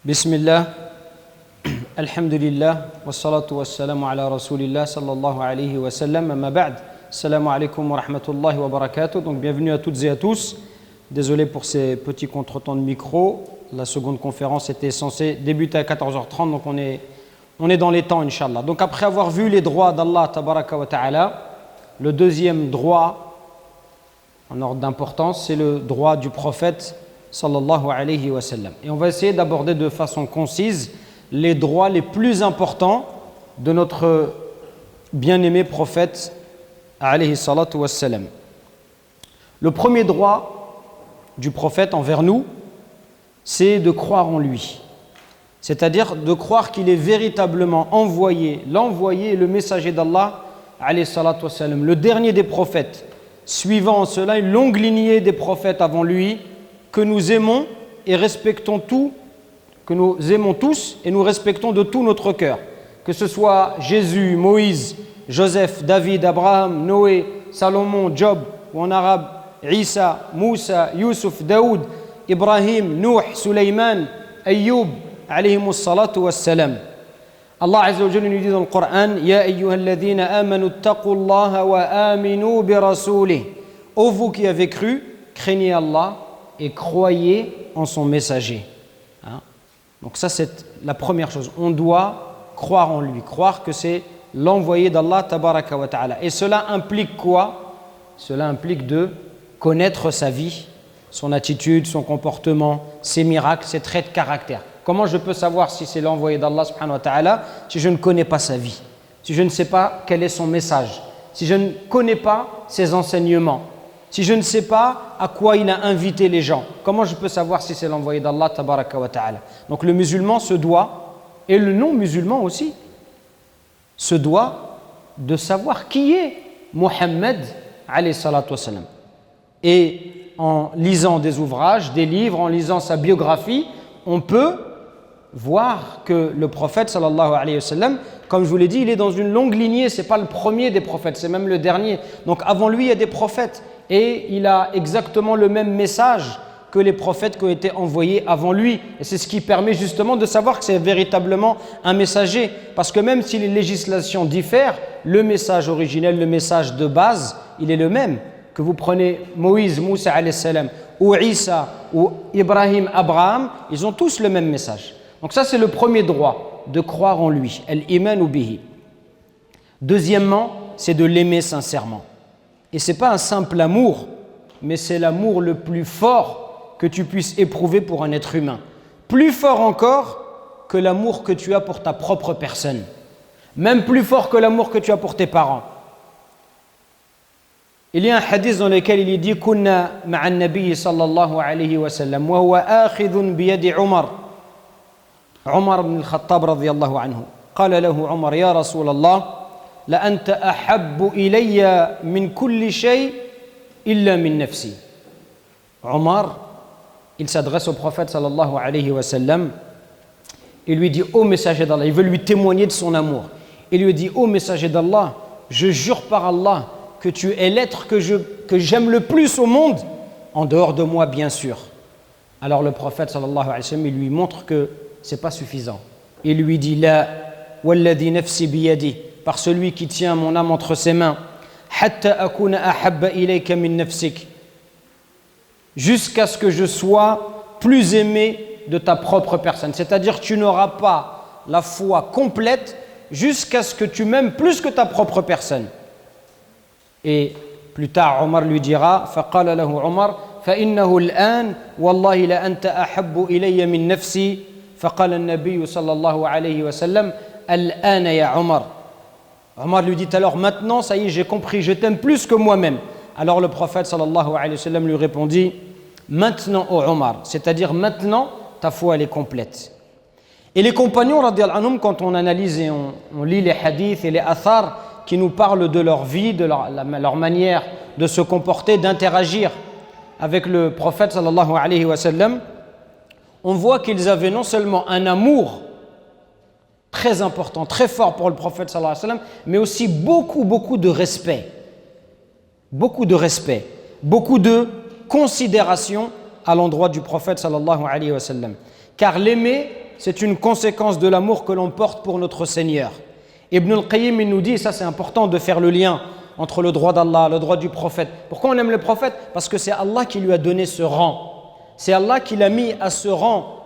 Bismillah, alhamdulillah, wassalatu wassalamu ala rasulillah sallallahu alayhi wa sallam, amma ba'd, assalamu alaikum wa rahmatullahi wa barakatuh. Donc bienvenue à toutes et à tous. Désolé pour ces petits contretemps de micro. La seconde conférence était censée débuter à 14h30, donc on est dans les temps, Inch'Allah. Donc après avoir vu les droits d'Allah tabaraka wa ta'ala, le deuxième droit en ordre d'importance, c'est le droit du prophète sallallahu alayhi wa sallam. Et on va essayer d'aborder de façon concise les droits les plus importants de notre bien-aimé prophète alayhi salatu wa sallam. Le premier droit du prophète envers nous, c'est de croire en lui. C'est-à-dire de croire qu'il est véritablement l'envoyé et le messager d'Allah alayhi salatu wa sallam, le dernier des prophètes, suivant en cela une longue lignée des prophètes avant lui, que nous aimons et respectons tous et nous respectons de tout notre cœur. Que ce soit Jésus, Moïse, Joseph, David, Abraham, Noé, Salomon, Job, ou en arabe, Isa, Moussa, Youssouf, Daoud, Ibrahim, Nuh, Suleyman, Ayyub, alayhimus salatu wassalam. Allah Azza wa Jalla nous dit dans le Coran, Ya ayyuhalladhina amanu taqullaha wa aminu bi rasulih. Ô vous qui avez cru, craignez Allah et croyez en son messager. Donc ça c'est la première chose. On doit croire en lui, croire que c'est l'envoyé d'Allah tabaraka wa ta'ala. Et cela implique quoi? Cela implique de connaître sa vie, son attitude, son comportement, ses miracles, ses traits de caractère. Comment je peux savoir si c'est l'envoyé d'Allah subhanahu wa ta'ala si je ne connais pas sa vie, si je ne sais pas quel est son message, si je ne connais pas ses enseignements, si je ne sais pas à quoi il a invité les gens? Comment je peux savoir si c'est l'envoyé d'Allah tabaraka wa ta'ala? Donc le musulman se doit, et le non-musulman aussi, se doit de savoir qui est Mohammed alayhi salatu wassalam. Et en lisant des ouvrages, des livres, en lisant sa biographie, on peut voir que le prophète sallallahu alayhi wa sallam, comme je vous l'ai dit, il est dans une longue lignée, c'est pas le premier des prophètes, c'est même le dernier. Donc avant lui, il y a des prophètes et il a exactement le même message que les prophètes qui ont été envoyés avant lui. Et c'est ce qui permet justement de savoir que c'est véritablement un messager. Parce que même si les législations diffèrent, le message originel, le message de base, il est le même. Que vous prenez Moïse, Moussa alayhi salam, ou Isa, ou Ibrahim, Abraham, ils ont tous le même message. Donc ça c'est le premier droit, de croire en lui, al-iman bihi. Deuxièmement, c'est de l'aimer sincèrement. Et ce n'est pas un simple amour, mais c'est l'amour le plus fort que tu puisses éprouver pour un être humain. Plus fort encore que l'amour que tu as pour ta propre personne. Même plus fort que l'amour que tu as pour tes parents. Il y a un hadith dans lequel il est dit Kunna ma'an nabi sallallahu alayhi wa sallam wa huwa akhidhun biyadi Umar ibn al-Khattab radiyallahu anhu. Qala lahu Umar ya Rasulallah la anta ahabbu ilayya min kulli shay illa min nafsi. Omar, il s'adresse au prophète sallallahu alayhi wa sallam et lui dit ô messager d'Allah, il veut lui témoigner de son amour. Il lui dit ô messager d'Allah, je jure par Allah que tu es l'être que j'aime le plus au monde, en dehors de moi bien sûr. Alors le prophète sallallahu alayhi wa sallam, il lui montre que c'est pas suffisant. Il lui dit la walladhi nafsi biyadi, par celui qui tient mon âme entre ses mains, hatta akuna ahabba ilayka min nafsik, jusqu'à ce que je sois plus aimé de ta propre personne. C'est-à-dire tu n'auras pas la foi complète jusqu'à ce que tu m'aimes plus que ta propre personne. Et plus tard, Omar lui dira, فقال له عمر فإنه الآن والله لا أنت أحب إلي من نفسي فقال النبي صلى الله عليه وسلم الآن يا عمر. Omar lui dit alors maintenant, ça y est, j'ai compris, je t'aime plus que moi-même. Alors le prophète sallallahu alayhi wa sallam lui répondit maintenant ô Omar, c'est-à-dire maintenant ta foi elle est complète. Et les compagnons radiyallahu anhum, quand on analyse et on lit les hadiths et les athars qui nous parlent de leur vie, de leur manière de se comporter, d'interagir avec le prophète sallallahu alayhi wa sallam, on voit qu'ils avaient non seulement un amour très important, très fort pour le prophète sallallahu alayhi wa sallam, mais aussi beaucoup de respect. Beaucoup de considération à l'endroit du prophète sallallahu alayhi wa sallam. Car l'aimer, c'est une conséquence de l'amour que l'on porte pour notre Seigneur. Ibn al-Qayyim, il nous dit, et ça c'est important de faire le lien entre le droit d'Allah, le droit du prophète. Pourquoi on aime le prophète? Parce que c'est Allah qui lui a donné ce rang. C'est Allah qui l'a mis à ce rang.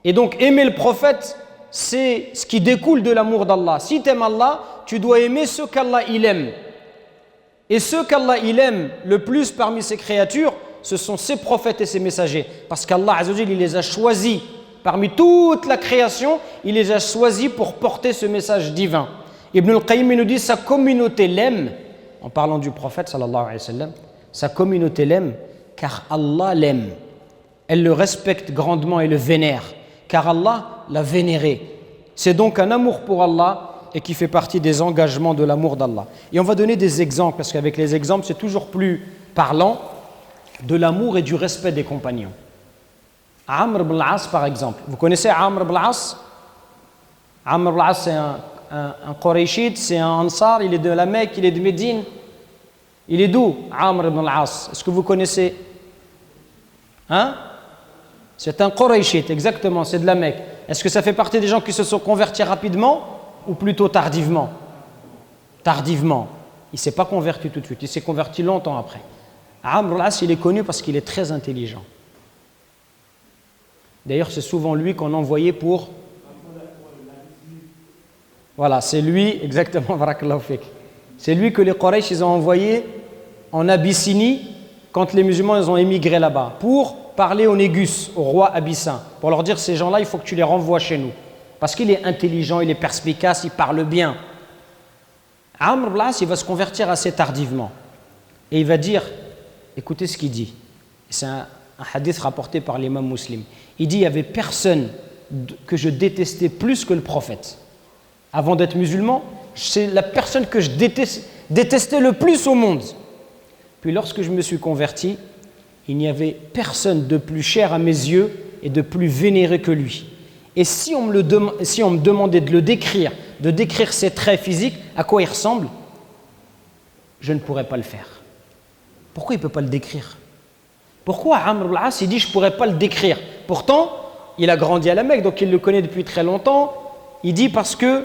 Et donc aimer le prophète, c'est ce qui découle de l'amour d'Allah. Si tu aimes Allah, tu dois aimer ceux qu'Allah il aime. Et ceux qu'Allah il aime le plus parmi ses créatures, ce sont ses prophètes et ses messagers. Parce qu'Allah Azza wa Jalla, il les a choisis. Parmi toute la création, il les a choisis pour porter ce message divin. Ibn al-Qayyim nous dit, sa communauté l'aime, en parlant du prophète sallallahu alayhi wa sallam, sa communauté l'aime car Allah l'aime. Elle le respecte grandement et le vénère, car Allah l'a vénéré. C'est donc un amour pour Allah et qui fait partie des engagements de l'amour d'Allah. Et on va donner des exemples, parce qu'avec les exemples, c'est toujours plus parlant de l'amour et du respect des compagnons. Amr ibn al-As, par exemple. Vous connaissez Amr ibn al-As? Amr ibn al-As, c'est un Qurayshite, c'est un Ansar, il est de la Mecque, il est de Médine. Il est d'où, Amr ibn al-As? Est-ce que vous connaissez? Hein? C'est un Qurayshite, exactement, c'est de la Mecque. Est-ce que ça fait partie des gens qui se sont convertis rapidement ou plutôt tardivement? Tardivement. Il ne s'est pas converti tout de suite, il s'est converti longtemps après. Amr ibn al-As, il est connu parce qu'il est très intelligent. D'ailleurs, c'est souvent lui qu'on envoyait pour... Voilà, c'est lui, exactement, barakallahu fik. C'est lui que les Quraysh, ils ont envoyé en Abyssinie quand les musulmans ils ont émigré là-bas pour parler au Négus, au roi abyssin, pour leur dire, ces gens-là, il faut que tu les renvoies chez nous. Parce qu'il est intelligent, il est perspicace, il parle bien. Amr ibn al-As, il va se convertir assez tardivement. Et il va dire, écoutez ce qu'il dit. C'est un hadith rapporté par l'imam Muslim. Il dit, il n'y avait personne que je détestais plus que le prophète. Avant d'être musulman, c'est la personne que je détestais le plus au monde. Puis lorsque je me suis converti, il n'y avait personne de plus cher à mes yeux et de plus vénéré que lui. Et si on me demandait de le décrire, de décrire ses traits physiques, à quoi il ressemble, je ne pourrais pas le faire. Pourquoi il ne peut pas le décrire? Pourquoi Amr ibn al-As, il dit je ne pourrais pas le décrire? Pourtant, il a grandi à la Mecque, donc il le connaît depuis très longtemps. Il dit parce que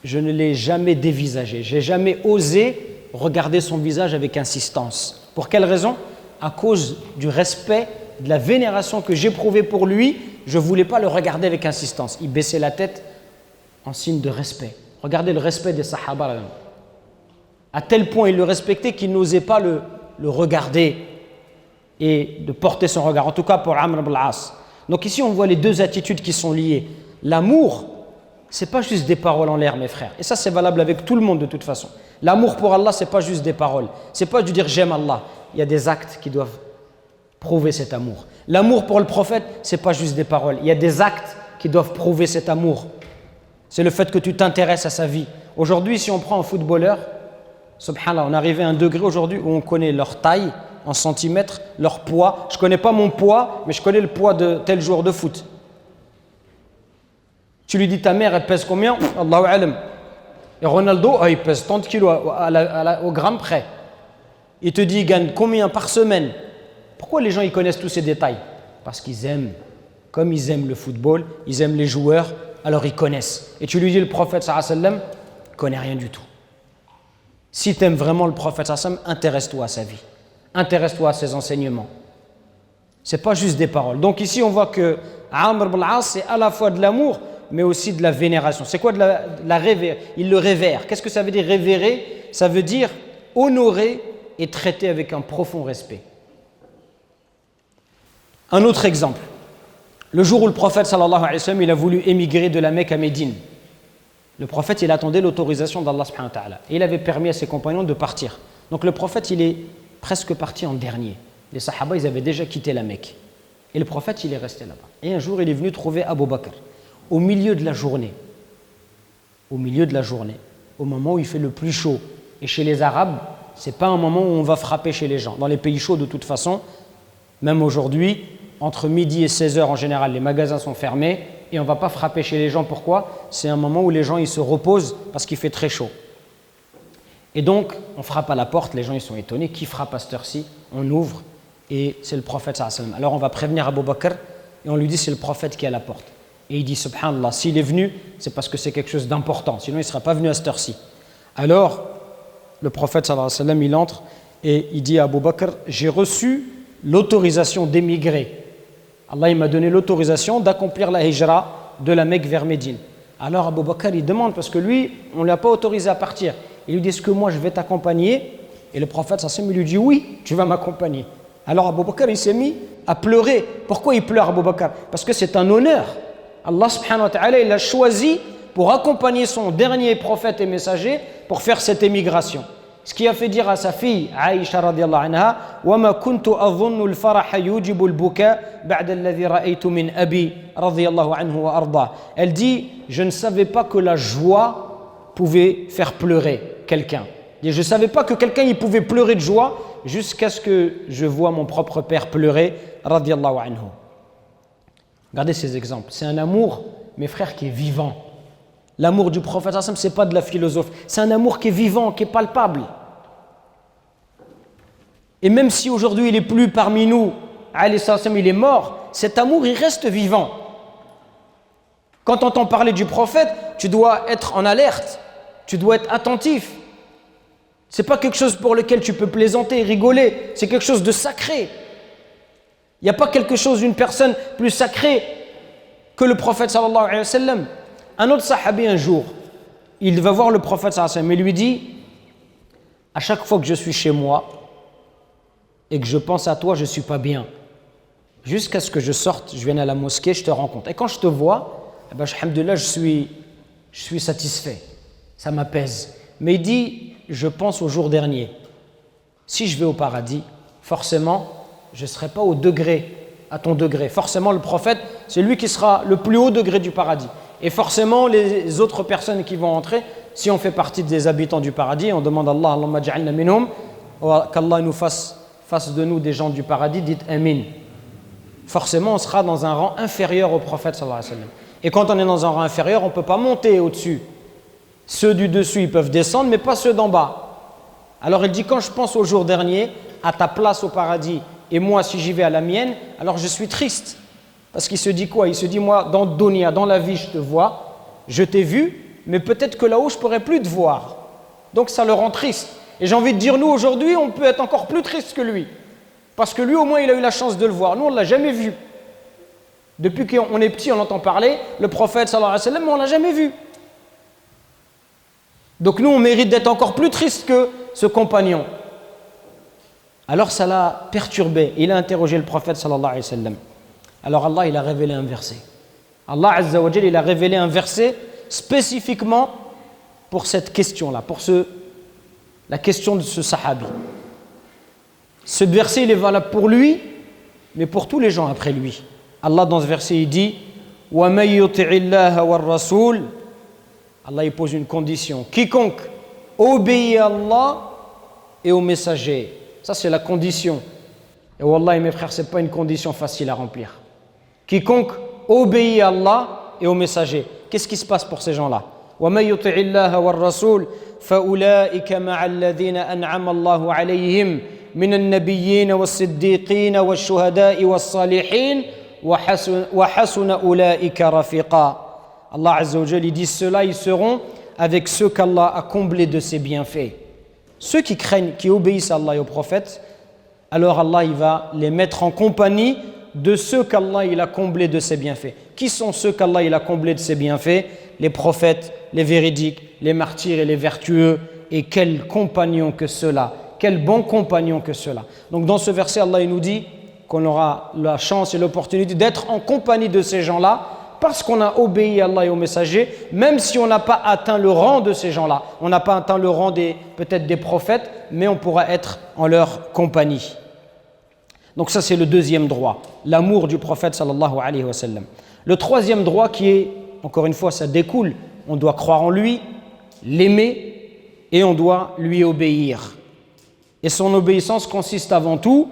je ne l'ai jamais dévisagé, je n'ai jamais osé regarder son visage avec insistance. Pour quelle raison? À cause du respect, de la vénération que j'éprouvais pour lui, je ne voulais pas le regarder avec insistance. Il baissait la tête en signe de respect. Regardez le respect des Sahaba. À tel point il le respectait qu'il n'osait pas le regarder et de porter son regard. En tout cas pour Amr ibn al-As. Donc ici on voit les deux attitudes qui sont liées. L'amour, ce n'est pas juste des paroles en l'air, mes frères. Et ça c'est valable avec tout le monde de toute façon. L'amour pour Allah, ce n'est pas juste des paroles. Ce n'est pas de dire j'aime Allah. Il y a des actes qui doivent prouver cet amour. L'amour pour le prophète, ce n'est pas juste des paroles. Il y a des actes qui doivent prouver cet amour. C'est le fait que tu t'intéresses à sa vie. Aujourd'hui, si on prend un footballeur, subhanallah, on est arrivé à un degré aujourd'hui où on connaît leur taille en centimètres, leur poids. Je ne connais pas mon poids, mais je connais le poids de tel joueur de foot. Tu lui dis ta mère, elle pèse combien? Allahu alam. Et Ronaldo, il pèse 30 kilos au gramme près. Il te dit, il gagne combien par semaine? Pourquoi les gens ils connaissent tous ces détails? Parce qu'ils aiment. Comme ils aiment le football, ils aiment les joueurs, alors ils connaissent. Et tu lui dis, le prophète sallallahu alayhi wa sallam, il ne connaît rien du tout. Si tu aimes vraiment le prophète sallallahu alayhi wa sallam, intéresse-toi à sa vie. Intéresse-toi à ses enseignements. Ce n'est pas juste des paroles. Donc ici, on voit que Amr ibn al-As, c'est à la fois de l'amour, mais aussi de la vénération. C'est quoi de la révère? Il le révère. Qu'est-ce que ça veut dire révérer? Ça veut dire honorer et traiter avec un profond respect. Un autre exemple. Le jour où le prophète sallallahu alayhi wa sallam, il a voulu émigrer de la Mecque à Médine, le prophète, il attendait l'autorisation d'Allah subhanahu wa ta'ala. Et il avait permis à ses compagnons de partir. Donc le prophète, il est presque parti en dernier. Les sahaba, ils avaient déjà quitté la Mecque. Et le prophète, il est resté là-bas. Et un jour, il est venu trouver Abu Bakr, au milieu de la journée. Au milieu de la journée. Au moment où il fait le plus chaud. Et chez les Arabes, ce n'est pas un moment où on va frapper chez les gens. Dans les pays chauds, de toute façon, même aujourd'hui, entre midi et 16h en général, les magasins sont fermés et on ne va pas frapper chez les gens. Pourquoi? C'est un moment où les gens ils se reposent parce qu'il fait très chaud. Et donc, on frappe à la porte, les gens ils sont étonnés. Qui frappe à cette heure-ci? On ouvre et c'est le prophète sallallahu alayhi wa sallam. Alors on va prévenir Abu Bakr et on lui dit c'est le prophète qui est à la porte. Et il dit, subhanallah, s'il est venu, c'est parce que c'est quelque chose d'important, sinon il ne serait pas venu à cette heure-ci. Alors, le prophète sallallahu alayhi wa sallam, il entre et il dit à Abu Bakr, j'ai reçu l'autorisation d'émigrer. Allah il m'a donné l'autorisation d'accomplir la hijra de la Mecque vers Médine. Alors Abu Bakr il demande, parce que lui, on ne l'a pas autorisé à partir. Il lui dit, est-ce que moi je vais t'accompagner? Et le prophète sallallahu alayhi wa sallam lui dit, oui, tu vas m'accompagner. Alors Abu Bakr il s'est mis à pleurer. Pourquoi il pleure Abu Bakr? Parce que c'est un honneur. Allah subhanahu wa ta'ala il a choisi pour accompagner son dernier prophète et messager pour faire cette émigration. Ce qui a fait dire à sa fille Aïcha radiyallahu anha, وَمَا كُنْتُ أَظُنُّ الْفَرَحَ يُوجِبُ الْبُكَاءَ بَعْدَ الَّذِي رَأَيْتُ مِنْ أَبِي radiyallahu anhu wa arda. Elle dit, je ne savais pas que la joie pouvait faire pleurer quelqu'un. Je ne savais pas que quelqu'un il pouvait pleurer de joie jusqu'à ce que je vois mon propre père pleurer radiyallahu anhu. Regardez ces exemples. C'est un amour, mes frères, qui est vivant. L'amour du prophète, ce n'est pas de la philosophie. C'est un amour qui est vivant, qui est palpable. Et même si aujourd'hui il n'est plus parmi nous, il est mort, cet amour, il reste vivant. Quand on entend parler du prophète, tu dois être en alerte. Tu dois être attentif. Ce n'est pas quelque chose pour lequel tu peux plaisanter, rigoler. C'est quelque chose de sacré. Il n'y a pas quelque chose d'une personne plus sacrée que le prophète sallallahu alayhi wa sallam. Un autre sahabi un jour, il va voir le prophète sallallahu alayhi wa sallam et lui dit, à chaque fois que je suis chez moi et que je pense à toi, je ne suis pas bien. Jusqu'à ce que je sorte, je vienne à la mosquée, je te rencontre. Et quand je te vois, eh ben, alhamdoulilah, je suis satisfait. Ça m'apaise. Mais il dit, je pense au jour dernier. Si je vais au paradis, forcément, je ne serai pas au degré, à ton degré. Forcément, le prophète, c'est lui qui sera le plus haut degré du paradis. Et forcément, les autres personnes qui vont entrer, si on fait partie des habitants du paradis, on demande à Allah, Allahumma ja'alna minhum, qu'Allah nous fasse de nous des gens du paradis, dites Amin. Forcément, on sera dans un rang inférieur au prophète sallallahu alayhi wa sallam. Et quand on est dans un rang inférieur, on ne peut pas monter au-dessus. Ceux du dessus, ils peuvent descendre, mais pas ceux d'en bas. Alors il dit, quand je pense au jour dernier, à ta place au paradis, et moi, si j'y vais à la mienne, alors je suis triste. Parce qu'il se dit quoi? Il se dit, moi, dans Dunya, dans la vie, je te vois, je t'ai vu, mais peut-être que là-haut, je ne pourrai plus te voir. Donc ça le rend triste. Et j'ai envie de dire, nous, aujourd'hui, on peut être encore plus triste que lui. Parce que lui, au moins, il a eu la chance de le voir. Nous, on ne l'a jamais vu. Depuis qu'on est petit, on entend parler, le prophète, sallallahu alayhi wa sallam, mais on ne l'a jamais vu. Donc nous, on mérite d'être encore plus triste que ce compagnon. Alors ça l'a perturbé. Il a interrogé le prophète sallallahu alayhi wa sallam. Alors Allah, il a révélé un verset. Allah Azza wa Jalla, il a révélé un verset spécifiquement pour cette question-là, pour la question de ce sahabi. Ce verset, il est valable pour lui, mais pour tous les gens après lui. Allah, dans ce verset, il dit « وَمَنْ يُطِعِ اللَّهَ وَالرَّسُولَ » Allah, il pose une condition. Quiconque obéit à Allah et au messager. Ça, c'est la condition. Et wallah, mes frères, ce n'est pas une condition facile à remplir. Quiconque obéit à Allah et au messager. Qu'est-ce qui se passe pour ces gens-là? وَمَنْ يُطِعِ اللَّهَ وَالرَّسُولَ فَأُولَٰئِكَ مَعَ الَّذِينَ أَنْعَمَ اللَّهُ عَلَيْهِمْ من النبيين والصديقين والشهداء والصالحين وحسن أولئك رفيقا. Allah Azza wa Jalla dit ceux-là, ils seront avec ceux qu'Allah a comblés de ses bienfaits. Ceux qui craignent, qui obéissent à Allah et au prophète, alors Allah il va les mettre en compagnie de ceux qu'Allah il a comblés de ses bienfaits. Qui sont ceux qu'Allah il a comblés de ses bienfaits? Les prophètes, les véridiques, les martyrs et les vertueux. Et quels compagnons que ceux-là! Quel bon compagnon que cela. Donc dans ce verset, Allah il nous dit qu'on aura la chance et l'opportunité d'être en compagnie de ces gens-là parce qu'on a obéi à Allah et au messager, même si on n'a pas atteint le rang de ces gens-là. On n'a pas atteint le rang peut-être des prophètes, mais on pourra être en leur compagnie. Donc ça c'est le deuxième droit, l'amour du prophète sallallahu alayhi wa sallam. Le troisième droit qui est, encore une fois, ça découle, on doit croire en lui, l'aimer et on doit lui obéir. Et son obéissance consiste avant tout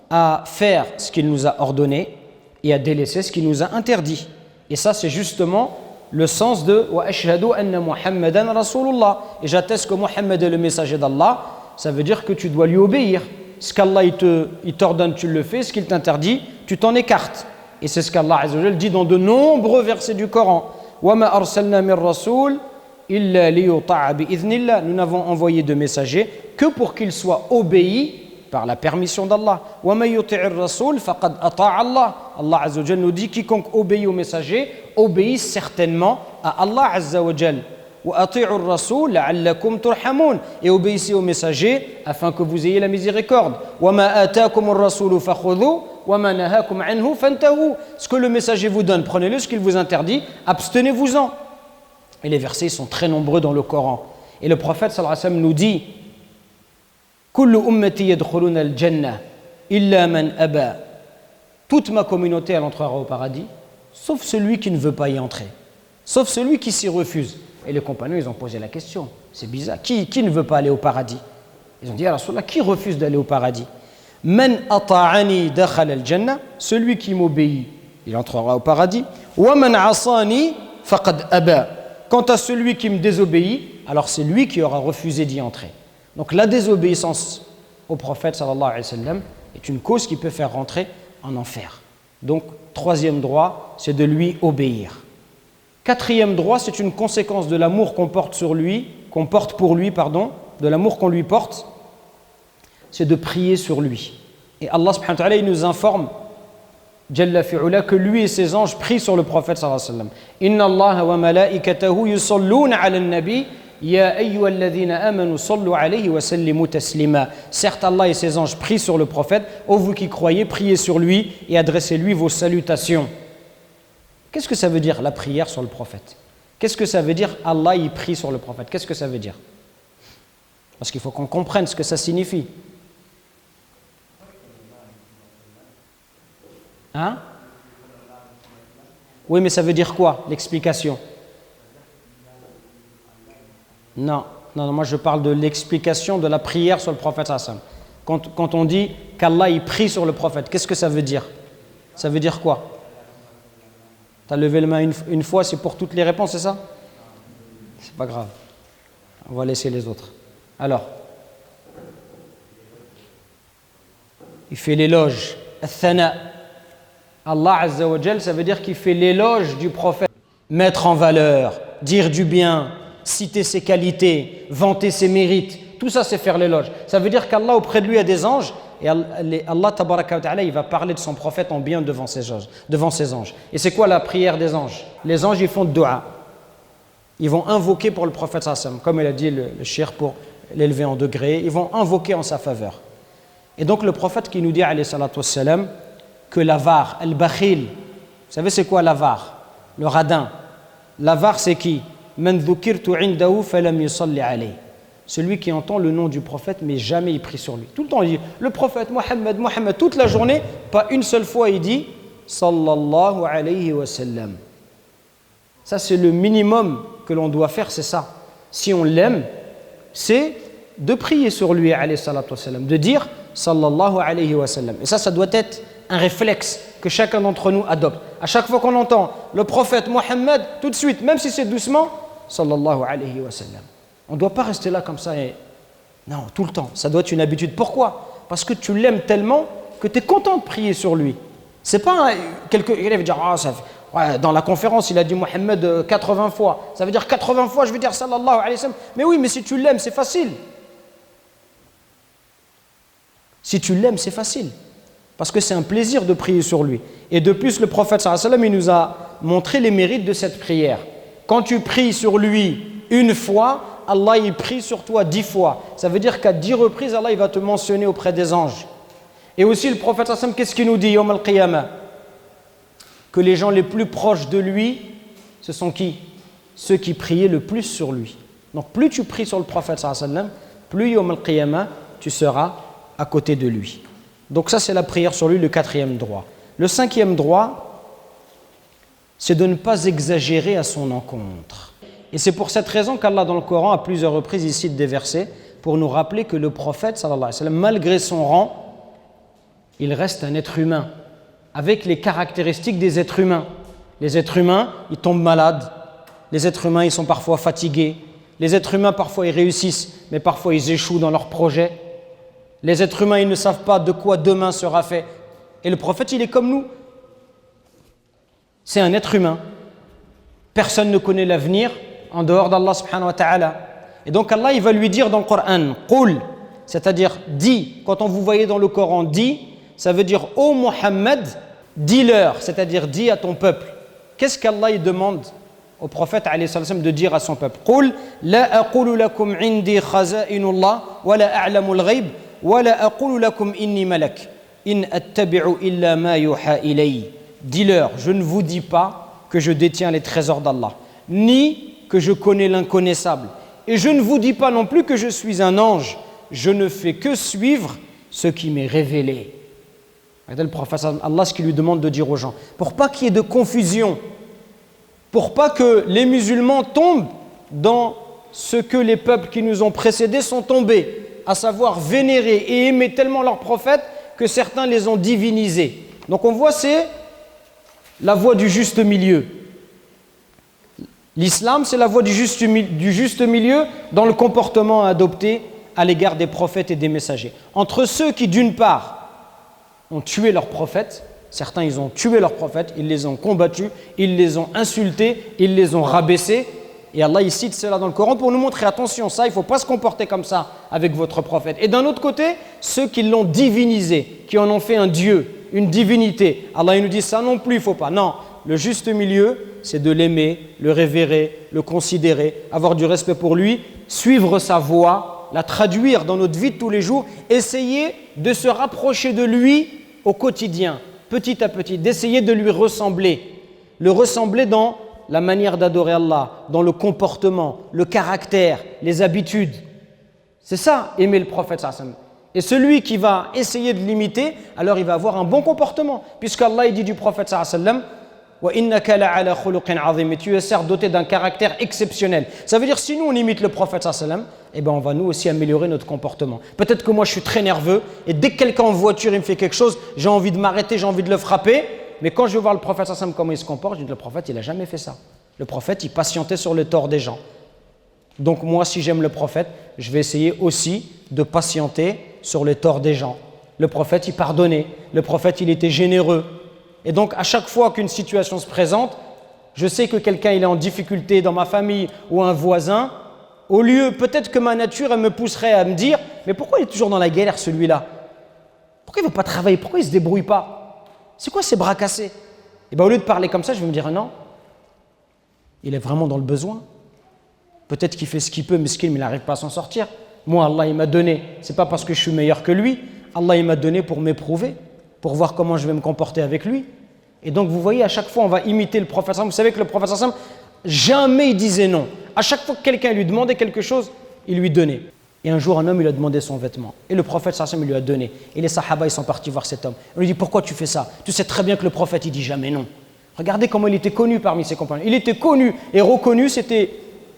à faire ce qu'il nous a ordonné et à délaisser ce qu'il nous a interdit. Et ça, c'est justement le sens de « Wa ashhadu anna Muhammadan Rasulullah » et j'atteste que Muhammad est le messager d'Allah. Ça veut dire que tu dois lui obéir. Ce qu'Allah il t'ordonne, tu le fais. Ce qu'il t'interdit, tu t'en écartes. Et c'est ce qu'Allah Azza wa Jal dit dans de nombreux versets du Coran. وَمَا أَرْسَلْنَا مِن رَّسُولٍ إِلَّا لِيُطَاعَ بِإِذْنِ اللَّهِ. Nous n'avons envoyé de messagers que pour qu'ils soient obéis par la permission d'Allah. وَمَن يُطِعِ الرَّسُولَ فَقَدْ أَطَاعَ اللَّهَ. Allah Azza wa Jal nous dit quiconque obéit aux messagers obéit certainement à Allah Azza wa Jal. وَأَطِيعُوا الرَّسُولَ لَعَلَّكُمْ تُرْحَمُونَ. Et obéissez aux messagers afin que vous ayez la miséricorde. وَمَا آتَاكُمُ الرَّسُولُ فَخُذُوهُ وَمَا نَهَاكُمْ عَنْهُ فَانْتَهُوا. Ce que le messager vous donne, prenez-le. Ce qu'il vous interdit, abstenez-vous-en. Et les versets sont très nombreux dans le Coran. Et le prophète sallallahu alayhi wa sallam nous dit كُلُّ أُمَّتِي يَدْخُلُونَ الْجَنَّةَ إِلَّا مَنْ أَبَى. Toute ma communauté elle entrera au paradis, sauf celui qui ne veut pas y entrer, sauf celui qui s'y refuse. Et les compagnons, ils ont posé la question. C'est bizarre. Qui ne veut pas aller au paradis? Ils ont dit, ya Rasulallah, qui refuse d'aller au paradis? Man ata'ani dakhala al-jannah. Celui qui m'obéit, il entrera au paradis. Wa man asani faqad aba. Quant à celui qui me désobéit, alors c'est lui qui aura refusé d'y entrer. Donc la désobéissance au prophète sallallahu alayhi wa sallam est une cause qui peut faire rentrer en enfer. Donc, troisième droit, c'est de lui obéir. Quatrième droit, c'est une conséquence de l'amour qu'on porte pour lui, de l'amour qu'on lui porte, c'est de prier sur lui. Et Allah subhanahu wa ta'ala, il nous informe, Jalla fi'ula, que lui et ses anges prient sur le prophète sallallahu alayhi wa sallam. Inna Allah wa malaikatahu yusalluna ala al-nabi, ya ayyuhalladhina amanu sallu alayhi wa sallimu taslima. Certes, Allah et ses anges prient sur le prophète. Ô vous qui croyez, priez sur lui et adressez-lui vos salutations. Qu'est-ce que ça veut dire la prière sur le prophète? Qu'est-ce que ça veut dire Allah y prie sur le prophète? Qu'est-ce que ça veut dire? Parce qu'il faut qu'on comprenne ce que ça signifie. Hein? Oui, mais ça veut dire quoi, l'explication? Non, moi je parle de l'explication de la prière sur le prophète sallallahu alayhi wa sallam. Quand on dit qu'Allah y prie sur le prophète, qu'est-ce que ça veut dire? Ça veut dire quoi? Tu as levé la main une fois, c'est pour toutes les réponses, c'est ça? C'est pas grave. On va laisser les autres. Alors, il fait l'éloge. Al-thana. Allah Azza wa Jal, ça veut dire qu'il fait l'éloge du prophète. Mettre en valeur, dire du bien, citer ses qualités, vanter ses mérites. Tout ça, c'est faire l'éloge. Ça veut dire qu'Allah, auprès de lui, a des anges. Et Allah tabaraka wa ta'ala, il va parler de son prophète en bien devant ses anges. Et c'est quoi la prière des anges? Les anges, ils font dua. Ils vont invoquer pour le prophète sallallahu alayhi wa sallam, comme il a dit le cheikh pour l'élever en degré. Ils vont invoquer en sa faveur. Et donc le prophète qui nous dit alayhi salatu wassalam que l'avare, al-bakhil, vous savez c'est quoi l'avare? Le radin. L'avare c'est qui? Man dhukirtu indahu falam yusalli alayhi. Celui qui entend le nom du prophète, mais jamais il prie sur lui. Tout le temps, il dit le prophète Mohammed, toute la journée, pas une seule fois, il dit sallallahu alayhi wa sallam. Ça, c'est le minimum que l'on doit faire, c'est ça. Si on l'aime, c'est de prier sur lui, alayhi salatu wa sallam, de dire sallallahu alayhi wa sallam. Et ça doit être un réflexe que chacun d'entre nous adopte. À chaque fois qu'on entend le prophète Mohammed, tout de suite, même si c'est doucement, sallallahu alayhi wa sallam. On ne doit pas rester là comme ça. Non, tout le temps. Ça doit être une habitude. Pourquoi? Parce que tu l'aimes tellement que tu es content de prier sur lui. C'est pas quelqu'un qui va dire dans la conférence, il a dit Mohammed 80 fois. Ça veut dire 80 fois, je vais dire sallallahu alayhi wa sallam. Mais oui, mais si tu l'aimes, c'est facile. Si tu l'aimes, c'est facile. Parce que c'est un plaisir de prier sur lui. Et de plus, le prophète sallallahu alayhi wa sallam, il nous a montré les mérites de cette prière. Quand tu pries sur lui une fois, Allah il prie sur toi 10 fois. Ça veut dire qu'à 10 reprises, Allah il va te mentionner auprès des anges. Et aussi le prophète sallallahu alayhi wa sallam, qu'est-ce qu'il nous dit Yawm al-Qiyamah? Que les gens les plus proches de lui, ce sont qui? Ceux qui priaient le plus sur lui. Donc plus tu pries sur le prophète sallallahu alayhi wa sallam, plus Yawm al-Qiyamah, tu seras à côté de lui. Donc ça c'est la prière sur lui, le quatrième droit. Le cinquième droit, c'est de ne pas exagérer à son encontre. Et c'est pour cette raison qu'Allah dans le Coran, à plusieurs reprises, il cite des versets pour nous rappeler que le prophète, sallallahu alayhi wa sallam, malgré son rang, il reste un être humain, avec les caractéristiques des êtres humains. Les êtres humains, ils tombent malades. Les êtres humains, ils sont parfois fatigués. Les êtres humains, parfois, ils réussissent, mais parfois, ils échouent dans leurs projets. Les êtres humains, ils ne savent pas de quoi demain sera fait. Et le prophète, il est comme nous. C'est un être humain. Personne ne connaît l'avenir en dehors d'Allah subhanahu wa ta'ala. Et donc Allah, il va lui dire dans le Coran, Qul, c'est-à-dire dis, quand on vous voyait dans le Coran, dis, ça veut dire ô Muhammad, dis-leur, c'est-à-dire dis à ton peuple. Qu'est-ce qu'Allah il demande au prophète alayhi salam de dire à son peuple? Qul la aqulu lakum indi khaza'inullah wa la a'lamu al-ghayb wa la aqulu lakum inni malak in attabi'u illa ma yuha ilay. Dis-leur, je ne vous dis pas que je détiens les trésors d'Allah, ni que je connais l'inconnaissable, et je ne vous dis pas non plus que je suis un ange. Je ne fais que suivre ce qui m'est révélé. Regardez le prophète Allah, ce qu'il lui demande de dire aux gens, pour pas qu'il y ait de confusion, pour pas que les musulmans tombent dans ce que les peuples qui nous ont précédés sont tombés, à savoir vénérer et aimer tellement leurs prophètes que certains les ont divinisés. Donc on voit, c'est la voie du juste milieu. L'islam, c'est la voie du juste milieu dans le comportement à adopter à l'égard des prophètes et des messagers. Entre ceux qui, d'une part, ont tué leurs prophètes, certains, ils ont tué leurs prophètes, ils les ont combattus, ils les ont insultés, ils les ont rabaissés. Et Allah, il cite cela dans le Coran pour nous montrer, attention, ça, il ne faut pas se comporter comme ça avec votre prophète. Et d'un autre côté, ceux qui l'ont divinisé, qui en ont fait un Dieu, une divinité. Allah, il nous dit, ça non plus, il ne faut pas. Non, le juste milieu, c'est de l'aimer, le révérer, le considérer, avoir du respect pour lui, suivre sa voie, la traduire dans notre vie de tous les jours, essayer de se rapprocher de lui au quotidien, petit à petit, d'essayer de lui ressembler, le ressembler dans la manière d'adorer Allah, dans le comportement, le caractère, les habitudes. C'est ça, aimer le prophète sallallahu alayhi wa sallam. Et celui qui va essayer de l'imiter, alors il va avoir un bon comportement, puisqu'Allah il dit du prophète sallallahu alayhi wa sallam, wa innaka la'ala khuluqin 'azim, et tu es certes doté d'un caractère exceptionnel. Ça veut dire si nous on imite le prophète sallallahu alayhi wa sallam, eh ben on va nous aussi améliorer notre comportement. Peut-être que moi je suis très nerveux et dès que quelqu'un en voiture il me fait quelque chose, j'ai envie de m'arrêter, j'ai envie de le frapper, mais quand je vais voir le prophète sallallahu alayhi wa sallam comment il se comporte, je dis le prophète il a jamais fait ça. Le prophète il patientait sur le tort des gens. Donc moi si j'aime le prophète, je vais essayer aussi de patienter sur les torts des gens. Le prophète il pardonnait, le prophète il était généreux. Et donc, à chaque fois qu'une situation se présente, je sais que quelqu'un il est en difficulté dans ma famille ou un voisin, au lieu, peut-être que ma nature, elle me pousserait à me dire « Mais pourquoi il est toujours dans la galère, celui-là? Pourquoi il ne veut pas travailler? Pourquoi il ne se débrouille pas? C'est quoi ces bras cassés ?» Et bien, au lieu de parler comme ça, je vais me dire « Non, il est vraiment dans le besoin. Peut-être qu'il fait ce qu'il peut, mais il n'arrive pas à s'en sortir. Moi, Allah, il m'a donné. Ce n'est pas parce que je suis meilleur que lui. Allah, il m'a donné pour m'éprouver, pour voir comment je vais me comporter avec lui. » Et donc vous voyez, à chaque fois on va imiter le prophète. Vous savez que le prophète jamais il disait non. À chaque fois que quelqu'un lui demandait quelque chose, il lui donnait. Et un jour un homme il a demandé son vêtement. Et le prophète il lui a donné. Et les sahaba ils sont partis voir cet homme. On lui dit pourquoi tu fais ça? Tu sais très bien que le prophète il dit jamais non. Regardez comment il était connu parmi ses compagnons. Il était connu et reconnu, c'était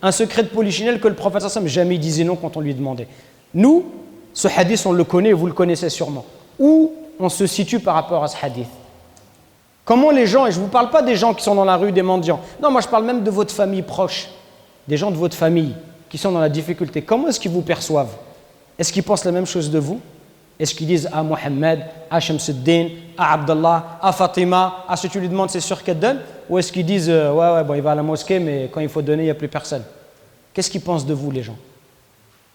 un secret de polichinelle que le prophète jamais il disait non quand on lui demandait. Nous, ce hadith on le connaît et vous le connaissez sûrement. Où on se situe par rapport à ce hadith? Comment les gens, et je ne vous parle pas des gens qui sont dans la rue, des mendiants, non, moi je parle même de votre famille proche, des gens de votre famille qui sont dans la difficulté, comment est-ce qu'ils vous perçoivent? Est-ce qu'ils pensent la même chose de vous? Est-ce qu'ils disent à Mohamed, à Shamsuddin, à Abdallah, à Fatima, à ce que tu lui demandes, c'est sûr qu'elle donne? Ou est-ce qu'ils disent, ouais, bon, il va à la mosquée, mais quand il faut donner, il n'y a plus personne? Qu'est-ce qu'ils pensent de vous, les gens?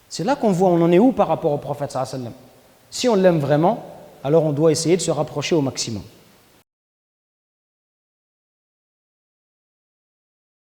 C'est là qu'on voit, on en est où par rapport au prophète sallallahu alayhi wa sallam. Si on l'aime vraiment, alors on doit essayer de se rapprocher au maximum.